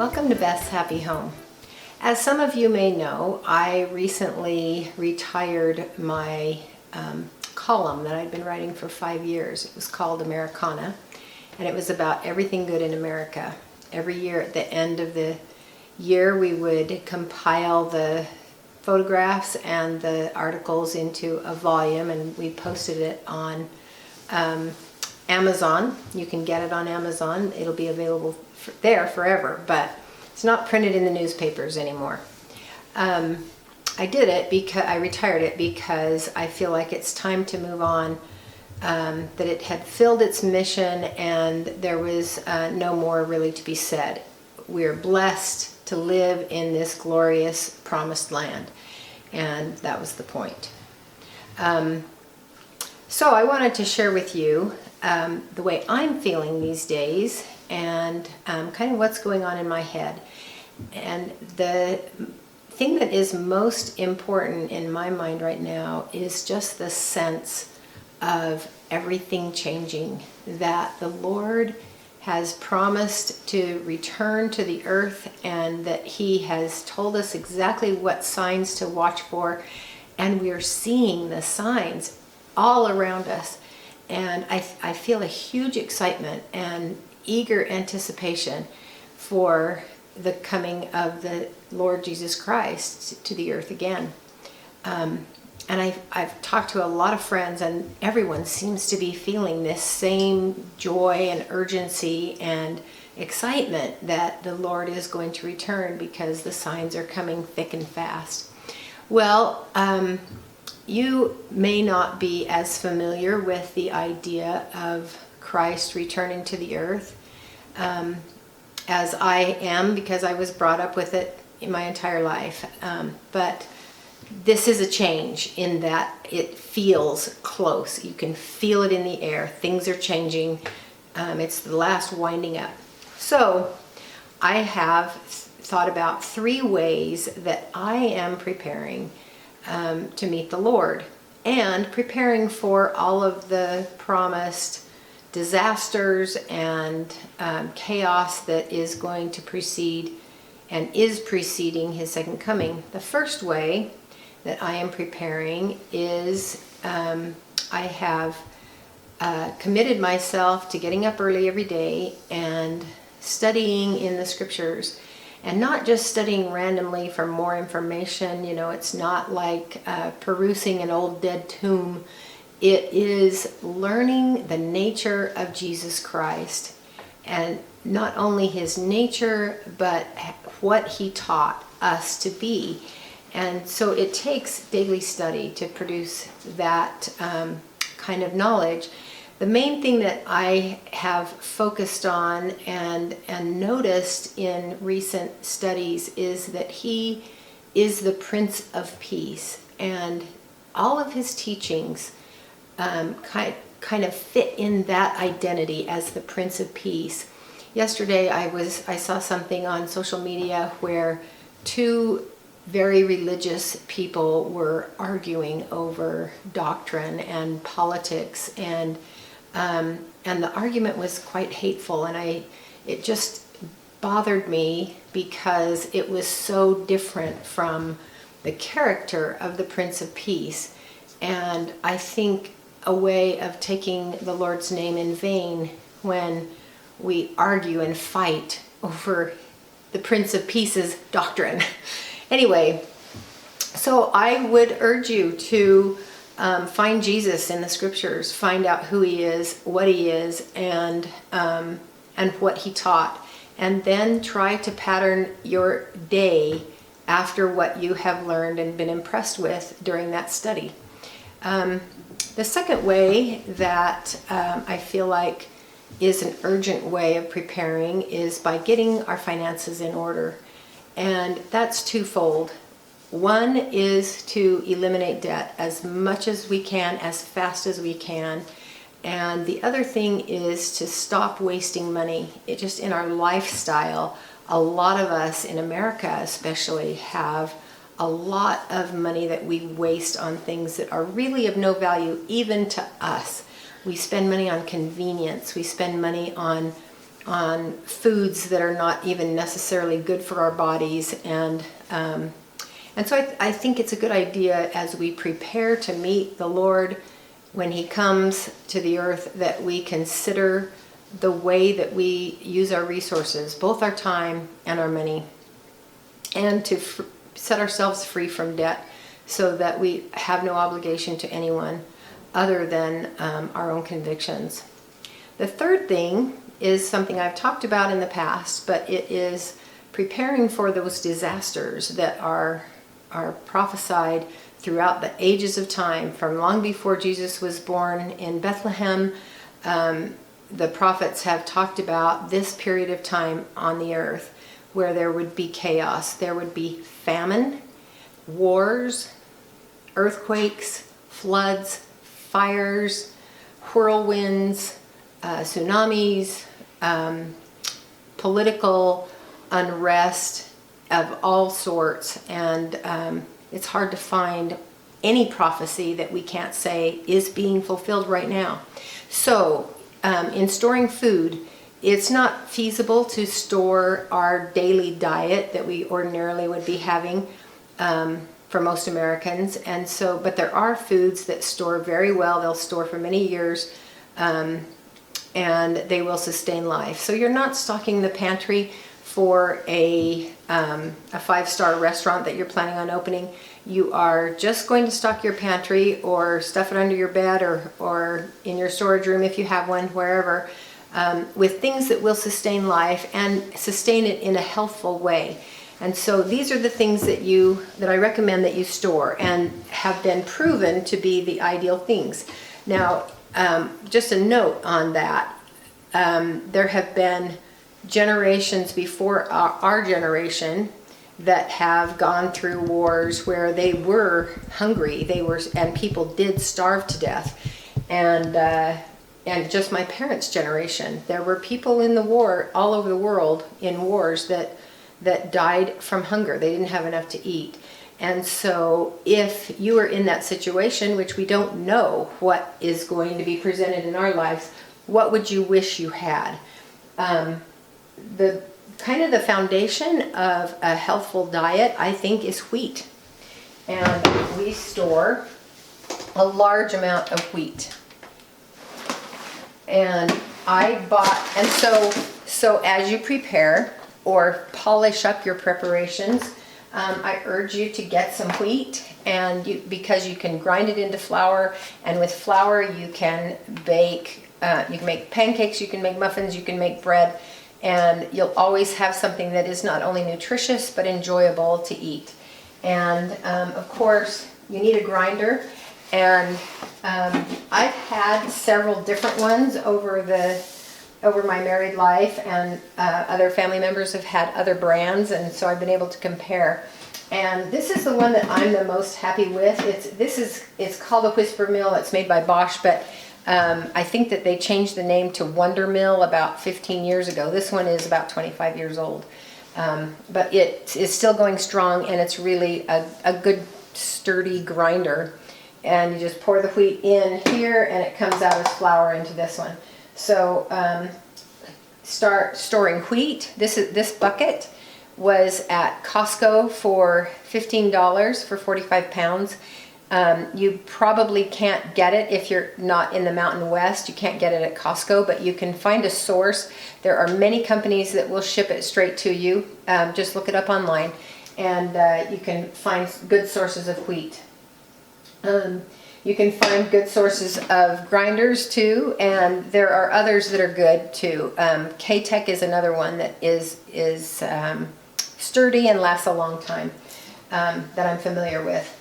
Welcome to Beth's Happy Home. As some of you may know, I recently retired my column that I'd been writing for 5 years. It was called Americana, and it was about everything good in America. Every year at the end of the year, we would compile the photographs and the articles into a volume, and we posted it on Amazon. You can get it on Amazon. It'll be available there forever, but it's not printed in the newspapers anymore. I did it because I retired it because I feel like it's time to move on, that it had filled its mission and there was no more really to be said. We're blessed to live in this glorious promised land, and that was the point. So I wanted to share with you the way I'm feeling these days and kind of what's going on in my head. And the thing that is most important in my mind right now is just the sense of everything changing, that the Lord has promised to return to the earth and that He has told us exactly what signs to watch for, and we are seeing the signs all around us. And I feel a huge excitement and eager anticipation for the coming of the Lord Jesus Christ to the earth again. And I've talked to a lot of friends, and everyone seems to be feeling this same joy and urgency and excitement that the Lord is going to return because the signs are coming thick and fast. Well, you may not be as familiar with the idea of Christ returning to the earth as I am, because I was brought up with it in my entire life. But this is a change in that it feels close. You can feel it in the air. Things are changing. It's the last winding up. So I have thought about 3 ways that I am preparing to meet the Lord, and preparing for all of the promised disasters and chaos that is going to precede and is preceding His second coming. The first way that I am preparing is I have committed myself to getting up early every day and studying in the scriptures. And not just studying randomly for more information. You know, it's not like perusing an old dead tomb. It is learning the nature of Jesus Christ, and not only His nature, but what He taught us to be. And so it takes daily study to produce that kind of knowledge. The main thing that I have focused on and noticed in recent studies is that He is the Prince of Peace, and all of His teachings kind of fit in that identity as the Prince of Peace. Yesterday I saw something on social media where 2 very religious people were arguing over doctrine and politics, and the argument was quite hateful, and it just bothered me because it was so different from the character of the Prince of Peace. And I think a way of taking the Lord's name in vain when we argue and fight over the Prince of Peace's doctrine. Anyway, so I would urge you to find Jesus in the scriptures, find out who He is, what He is, and what He taught, and then try to pattern your day after what you have learned and been impressed with during that study. The second way that I feel like is an urgent way of preparing is by getting our finances in order, and that's twofold. One is to eliminate debt as much as we can, as fast as we can. And the other thing is to stop wasting money. It just in our lifestyle, a lot of us in America especially have a lot of money that we waste on things that are really of no value even to us. We spend money on convenience. We spend money on foods that are not even necessarily good for our bodies. And so I think it's a good idea as we prepare to meet the Lord when He comes to the earth, that we consider the way that we use our resources, both our time and our money, and to set ourselves free from debt so that we have no obligation to anyone other than our own convictions. The third thing is something I've talked about in the past, but it is preparing for those disasters that are prophesied throughout the ages of time, from long before Jesus was born in Bethlehem. The prophets have talked about this period of time on the earth where there would be chaos. There would be famine, wars, earthquakes, floods, fires, whirlwinds, tsunamis, political unrest of all sorts. And it's hard to find any prophecy that we can't say is being fulfilled right now. So in storing food, it's not feasible to store our daily diet that we ordinarily would be having for most Americans. And so, but there are foods that store very well. They'll store for many years, and they will sustain life. So you're not stocking the pantry for a 5-star restaurant that you're planning on opening. You are just going to stock your pantry or stuff it under your bed or in your storage room if you have one, wherever, with things that will sustain life and sustain it in a healthful way. And so these are the things that I recommend that you store and have been proven to be the ideal things. Now, just a note on that. There have been generations before our generation that have gone through wars where they were hungry, and people did starve to death. And just my parents' generation, there were people in the war all over the world in wars that died from hunger. They didn't have enough to eat. And so if you are in that situation, which we don't know what is going to be presented in our lives, what would you wish you had? The kind of the foundation of a healthful diet, I think, is wheat. And we store a large amount of wheat. And so as you prepare or polish up your preparations, I urge you to get some wheat, because you can grind it into flour, and with flour you can bake, you can make pancakes, you can make muffins, you can make bread, and you'll always have something that is not only nutritious but enjoyable to eat. And of course you need a grinder, and I've had several different ones over my married life, and other family members have had other brands, and so I've been able to compare. And this is the one that I'm the most happy with. It's called a Whisper Mill. It's made by Bosch, but I think that they changed the name to Wonder Mill about 15 years ago. This one is about 25 years old, but it is still going strong, and it's really a good sturdy grinder. And you just pour the wheat in here, and it comes out as flour into this one. So start storing wheat. This bucket was at Costco for $15 for 45 pounds. You probably can't get it if you're not in the Mountain West. You can't get it at Costco, but you can find a source. There are many companies that will ship it straight to you. Just look it up online, and you can find good sources of wheat. You can find good sources of grinders too, and there are others that are good too. K-Tech is another one that is sturdy and lasts a long time, that I'm familiar with.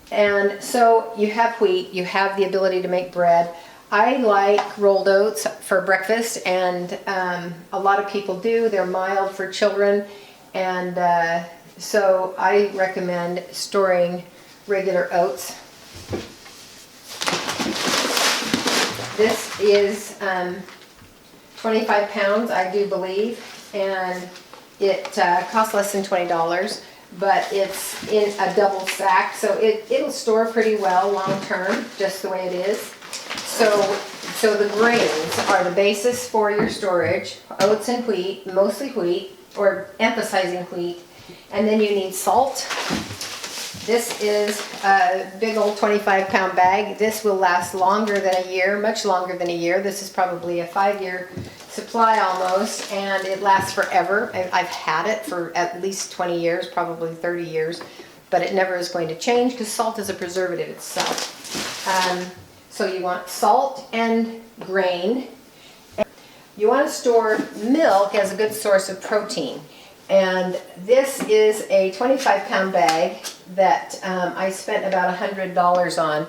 And so you have wheat, you have the ability to make bread. I like rolled oats for breakfast, and a lot of people do. They're mild for children, and so I recommend storing regular oats. This is 25 pounds, I do believe, and it costs less than $20, but it's in a double sack, so it'll store pretty well long term, just the way it is. So So the grains are the basis for your storage, oats and wheat, mostly wheat, or emphasizing wheat. And then you need salt. This is a big old 25-pound bag. This will last longer than a year, much longer than a year. This is probably a 5-year supply almost, and it lasts forever. I've had it for at least 20 years, probably 30 years, but it never is going to change because salt is a preservative itself. So you want salt and grain. You want to store milk as a good source of protein. And this is a 25-pound bag that I spent about $100 on.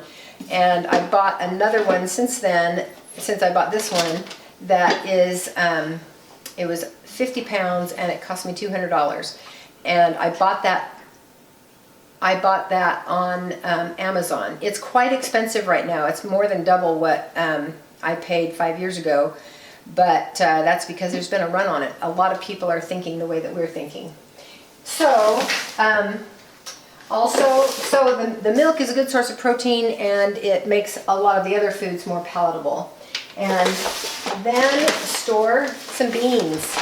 And I bought another one since then, since I bought this one, that is, it was 50 pounds and it cost me $200. And I bought that on Amazon. It's quite expensive right now. It's more than double what I paid 5 years ago, but that's because there's been a run on it. A lot of people are thinking the way that we're thinking. So, the milk is a good source of protein, and it makes a lot of the other foods more palatable. And then store some beans.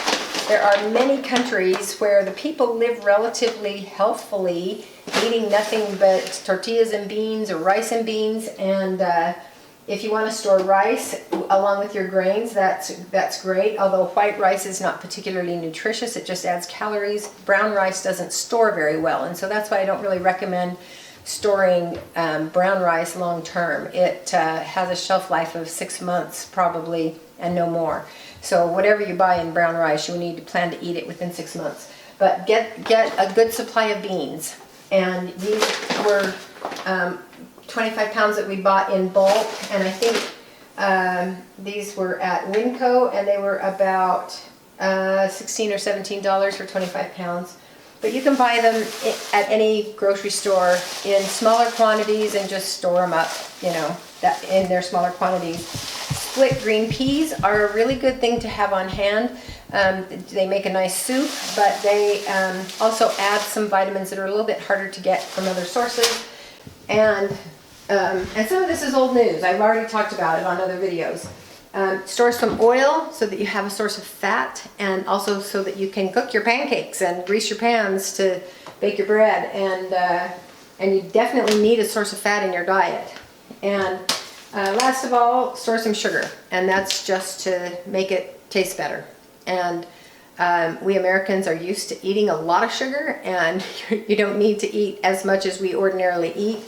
There are many countries where the people live relatively healthfully, eating nothing but tortillas and beans or rice and beans. And if you want to store rice along with your grains, that's great. Although white rice is not particularly nutritious, it just adds calories. Brown rice doesn't store very well, and so that's why I don't really recommend storing brown rice long term. It has a shelf life of 6 months probably, and no more. So whatever you buy in brown rice, you need to plan to eat it within 6 months. But get a good supply of beans. And these were 25 pounds that we bought in bulk, and I think these were at Winco, and they were about $16 or $17 for 25 pounds. But you can buy them at any grocery store in smaller quantities and just store them up, that in their smaller quantities. Split green peas are a really good thing to have on hand. They make a nice soup, but they also add some vitamins that are a little bit harder to get from other sources. And some of this is old news. I've already talked about it on other videos. Store some oil so that you have a source of fat, and also so that you can cook your pancakes and grease your pans to bake your bread. And you definitely need a source of fat in your diet. And last of all, store some sugar, and that's just to make it taste better. And we Americans are used to eating a lot of sugar, and you don't need to eat as much as we ordinarily eat,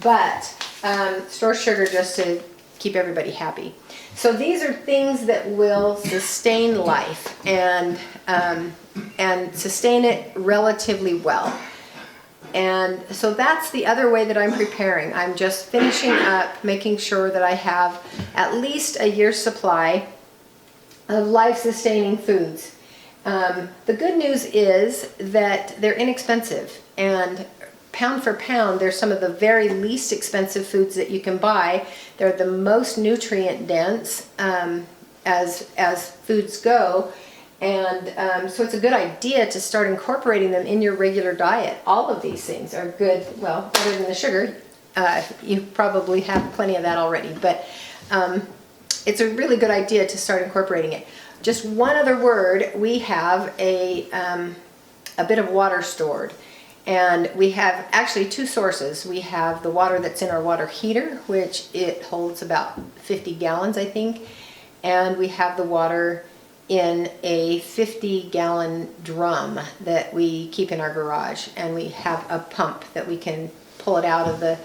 but store sugar just to keep everybody happy. So these are things that will sustain life and sustain it relatively well. And so that's the other way that I'm preparing. I'm just finishing up, making sure that I have at least a year's supply of life-sustaining foods. The good news is that they're inexpensive, and pound for pound, they're some of the very least expensive foods that you can buy. They're the most nutrient dense as foods go. And so it's a good idea to start incorporating them in your regular diet. All of these things are good. Well, other than the sugar, you probably have plenty of that already. But it's a really good idea to start incorporating it. Just one other word, we have a bit of water stored. And we have actually two sources. We have the water that's in our water heater, which it holds about 50 gallons, I think. And we have the water in a 50-gallon drum that we keep in our garage. And we have a pump that we can pull it out of the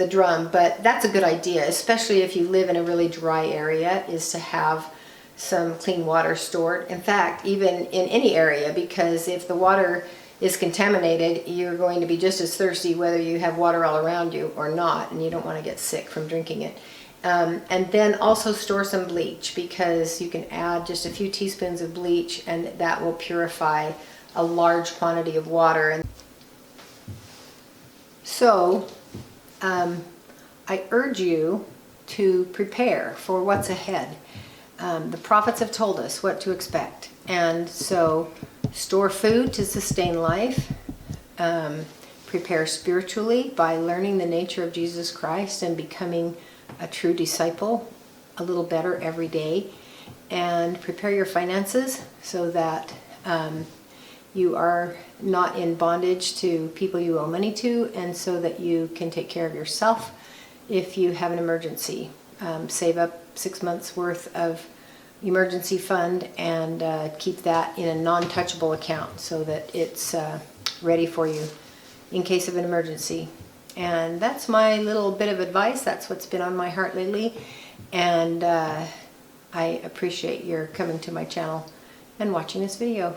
drum. But that's a good idea, especially if you live in a really dry area, is to have some clean water stored. In fact, even in any area, because if the water is contaminated, you're going to be just as thirsty whether you have water all around you or not, and you don't want to get sick from drinking it. And then also store some bleach, because you can add just a few teaspoons of bleach and that will purify a large quantity of water. So I urge you to prepare for what's ahead. The prophets have told us what to expect, and so store food to sustain life, prepare spiritually by learning the nature of Jesus Christ and becoming a true disciple a little better every day, and prepare your finances so that you are not in bondage to people you owe money to, and so that you can take care of yourself if you have an emergency. Save up 6 months worth of emergency fund and keep that in a non-touchable account so that it's ready for you in case of an emergency. And that's my little bit of advice. That's what's been on my heart lately, and I appreciate your coming to my channel and watching this video.